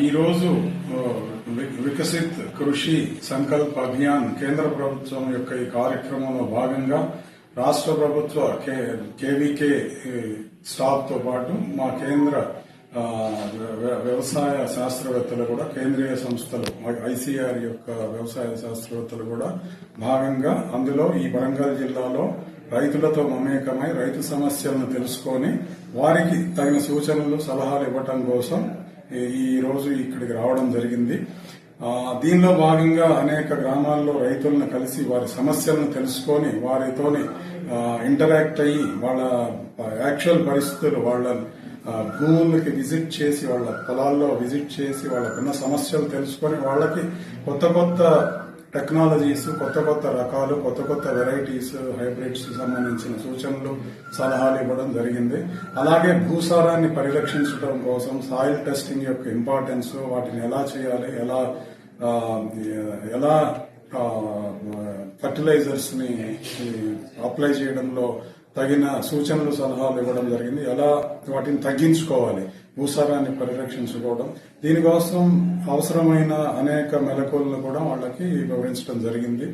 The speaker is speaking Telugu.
ఈరోజు వికసిత్ కృషి సంకల్ప్ అభియాన్ కేంద్ర ప్రభుత్వం యొక్క ఈ కార్యక్రమంలో భాగంగా రాష్ట్ర ప్రభుత్వ కేవీకే స్టాఫ్ తో పాటు మా కేంద్ర వ్యవసాయ శాస్త్రవేత్తలు కూడా కేంద్రీయ సంస్థలు ఐసీఆర్ యొక్క వ్యవసాయ శాస్త్రవేత్తలు కూడా భాగంగా అందులో ఈ వరంగల్ జిల్లాలో రైతులతో మమేకమై రైతు సమస్యలను తెలుసుకొని వారికి తగిన సూచనలు సలహాలు ఇవ్వటం కోసం ఈ రోజు ఇక్కడికి రావడం జరిగింది. దీనిలో భాగంగా అనేక గ్రామాల్లో రైతులను కలిసి వారి సమస్యలను తెలుసుకొని వారితోని ఇంటరాక్ట్ అయ్యి వాళ్ళ యాక్చువల్ పరిస్థితులు వాళ్ళ భూములకి విజిట్ చేసి వాళ్ళ పొలాల్లో విజిట్ చేసి వాళ్ళకున్న సమస్యలు తెలుసుకొని వాళ్ళకి కొత్త కొత్త టెక్నాలజీస్, కొత్త కొత్త రకాలు, కొత్త కొత్త వెరైటీస్, హైబ్రిడ్స్ సంబంధించిన సూచనలు సలహాలు ఇవ్వడం జరిగింది. అలాగే భూసారాన్ని పరిరక్షించడం కోసం సాయిల్ టెస్టింగ్ యొక్క ఇంపార్టెన్స్, వాటిని ఎలా చేయాలి, ఎలా ఫర్టిలైజర్స్ ని అప్లై చేయడంలో తగిన సూచనలు సలహాలు ఇవ్వడం జరిగింది. ఎలా వాటిని తగ్గించుకోవాలి, భూసారాన్ని పరిరక్షించుకోవడం, దీనికోసం అవసరమైన అనేక మెలకువలను కూడా వాళ్ళకి వివరించడం జరిగింది.